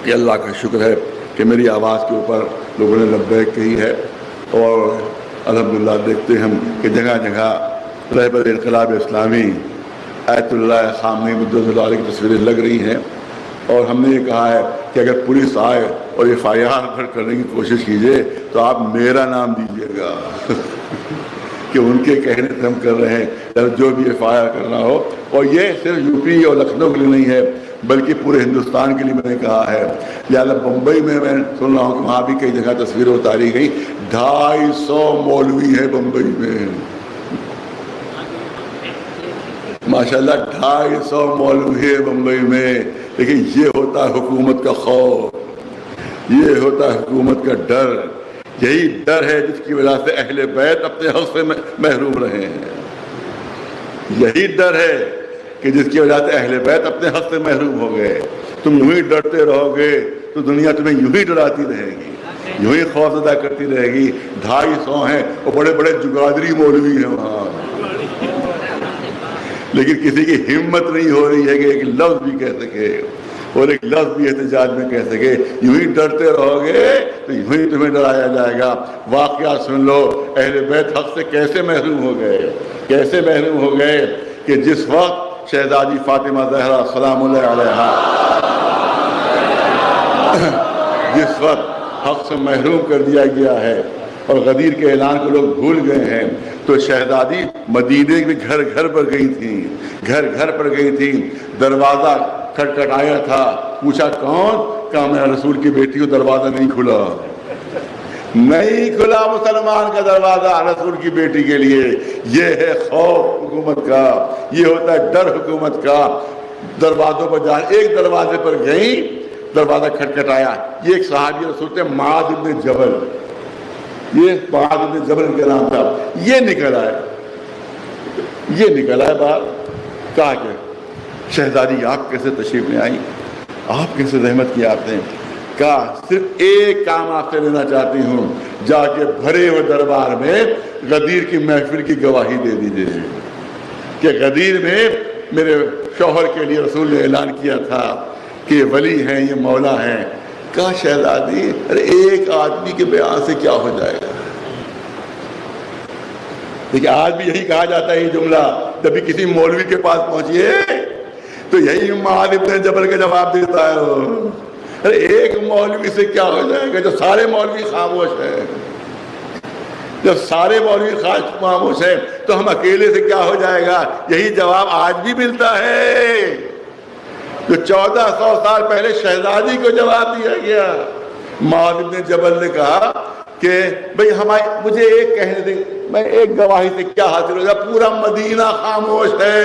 کہ اللہ کا شکر ہے کہ میری آواز کے اوپر لوگوں نے لبیک کہی ہے، اور الحمدللہ دیکھتے ہیں ہم کہ جگہ جگہ رہبر انقلاب اسلامی آیت اللہ خامنئی مجدد اللہ علیہ کی تصویریں لگ رہی ہیں، اور ہم نے یہ کہا ہے کہ اگر پولیس آئے اور FIR کرنے کی کوشش کیجیے تو آپ میرا نام دیجیے گا کہ ان کے کہنے سے ہم کر رہے ہیں، جو بھی FIR کرنا ہو۔ اور یہ صرف UP اور لکھنؤ کے لیے نہیں ہے بلکہ پورے ہندوستان کے لیے میں نے کہا ہے۔ لہٰذا بمبئی میں سن رہا ہوں کہ وہاں بھی کئی جگہ تصویریں اتاری گئی، 250 مولوی ہیں بمبئی میں، ماشاءاللہ 250 مولوی ہے بمبئی میں۔ لیکن یہ ہوتا ہے حکومت کا خوف، یہ ہوتا ہے حکومت کا ڈر، یہی ڈر ہے جس کی وجہ سے اہل بیت اپنے حق سے محروم رہے ہیں، یہی ڈر ہے کہ جس کی وجہ سے اہل بیت اپنے حق سے محروم ہو گئے۔ تم یوں ہی ڈرتے رہو گے تو دنیا تمہیں یوں ہی ڈراتی رہے گی، یوں ہی خوف زدہ کرتی رہے گی۔ 250 ہیں اور بڑے بڑے جگادری مولوی ہیں وہاں، لیکن کسی کی ہمت نہیں ہو رہی ہے کہ ایک لفظ بھی کہہ سکے، اور ایک لفظ بھی احتجاج میں کہہ سکے۔ یوں ہی ڈرتے رہو گے تو یوں ہی تمہیں ڈرایا جائے گا۔ واقعات سن لو، اہل بیت حق سے کیسے محروم ہو گئے، کیسے محروم ہو گئے کہ جس وقت شہزادی فاطمہ زہرا سلام اللہ علیہا جس وقت حق سے محروم کر دیا گیا ہے اور غدیر کے اعلان کو لوگ بھول گئے ہیں، تو شہزادی مدینے میں گھر گھر پر گئی تھیں، گھر گھر پر گئی تھیں، دروازہ کھٹکھٹایا تھا، پوچھا کون؟ کہا میں رسول کی بیٹی ہوں، دروازہ نہیں کھلا، نہیں کھلا مسلمان کا دروازہ رسول کی بیٹی کے لیے۔ یہ ہے خوف حکومت کا، یہ ہوتا ہے ڈر حکومت کا۔ دروازوں پر جان، ایک دروازے پر گئیں، دروازہ کھٹکھٹایا، یہ ایک صحابی رسول تھے معاذ بن جبل، یہ معاذ بن جبل کے نام تھا، یہ نکل آئے باہر۔ کہا کہ شہزادی آپ کیسے تشریف لے آئیں، آپ کیسے زحمت کی آتے ہیں؟ کہا صرف ایک کام آپ سے لینا چاہتی ہوں، جا کے بھرے ہوئے دربار میں غدیر کی محفل کی گواہی دے دیجیے کہ غدیر میں میرے شوہر کے لیے رسول نے اعلان کیا تھا کہ یہ ولی ہیں، یہ مولا ہیں۔ کہا شہزادی ارے ایک آدمی کے بیان سے کیا ہو جائے گا؟ دیکھیں آج بھی یہی کہا جاتا ہے یہ جملہ، جب بھی کسی مولوی کے پاس پہنچیے تو یہی معاذ بن جبل کا جواب دیتا ہے وہ، ارے ایک مولوی سے کیا ہو جائے گا؟ جو سارے مولوی خاموش ہیں، جب سارے مولوی خاموش ہیں تو ہم اکیلے سے کیا ہو جائے گا؟ یہی جواب آج بھی ملتا ہے جو 1400 سال پہلے شہزادی کو جواب دیا گیا۔ معاذ بن جبل نے کہا کہ بھئی مجھے ایک کہنے دیں، میں ایک گواہی سے کیا حاصل ہوگا؟ پورا مدینہ خاموش ہے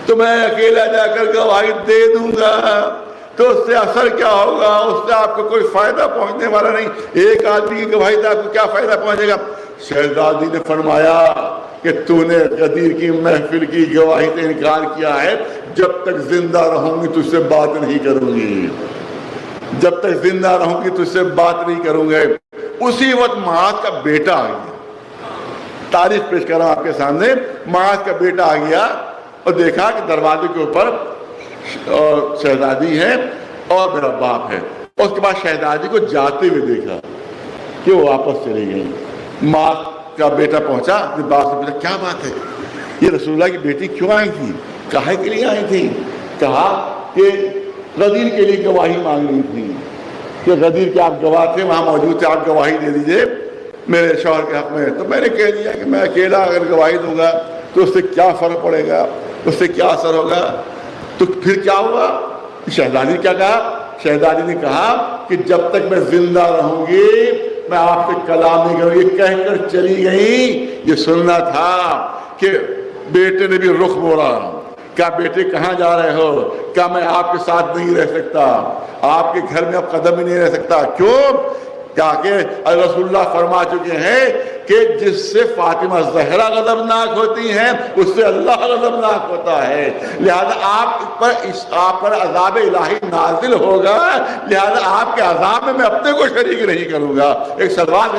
تو میں اکیلا جا کر گواہی دے دوں گا تو اس سے اثر کیا ہوگا؟ اس سے آپ کو کوئی فائدہ پہنچنے والا نہیں، ایک آدمی کی گواہی سے آپ کو کیا فائدہ پہنچے گا؟ شہزادی نے فرمایا کہ تو نے غدیر کی محفل کی گواہی سے انکار کیا ہے، جب تک زندہ رہوں گی تجھ سے بات نہیں کروں گی، جب تک زندہ رہوں گی تجھ سے بات نہیں کروں گے۔ اسی وقت معاذ کا بیٹا آ گیا، تاریخ پیش کر رہا ہوں آپ کے سامنے۔ معاذ کا بیٹا آ گیا اور دیکھا کہ دروازے کے اوپر شہزادی ہے اور میرا باپ ہے، اور اس کے بعد شہزادی کو جاتے ہوئے دیکھا کہ وہ واپس چلی گئی۔ ماں کا بیٹا پہنچا، باپ سے پوچھا کیا بات ہے، یہ رسول اللہ کی بیٹی کیوں آئی تھی، کاہے کے لیے آئی تھی؟ کہا کہ غدیر کے لیے گواہی مانگ رہی تھی کہ غدیر کے آپ گواہ تھے، وہاں موجود تھے، آپ گواہی دے دیجئے میرے شوہر کے حق میں۔ تو میں نے کہہ دیا کہ میں اکیلا اگر گواہی دوں گا تو اس سے کیا فرق پڑے گا، اس سے کیا اثر ہوگا؟ تو پھر کیا ہوا؟ شہزادی کیا کہا؟ شہزادی نے کہا کہ جب تک میں زندہ رہوں گی میں آپ سے کلام نہیں کروں گی۔ یہ کہہ کر چلی گئی۔ یہ سننا تھا کہ بیٹے نے بھی رخ موڑا، کہا بیٹے کہاں جا رہے ہو؟ کہا میں آپ کے ساتھ نہیں رہ سکتا، آپ کے گھر میں اب قدم ہی نہیں رہ سکتا۔ کیوں؟ کہا کہ رسول اللہ فرما چکے ہیں کہ جس سے فاطمہ زہرا غضبناک ہوتی ہیں اس سے اللہ غضبناک ہوتا ہے، لہذا آپ پر عذاب الہی نازل ہوگا، لہذا آپ کے عذاب میں اپنے کو شریک نہیں کروں گا۔ ایک سلوات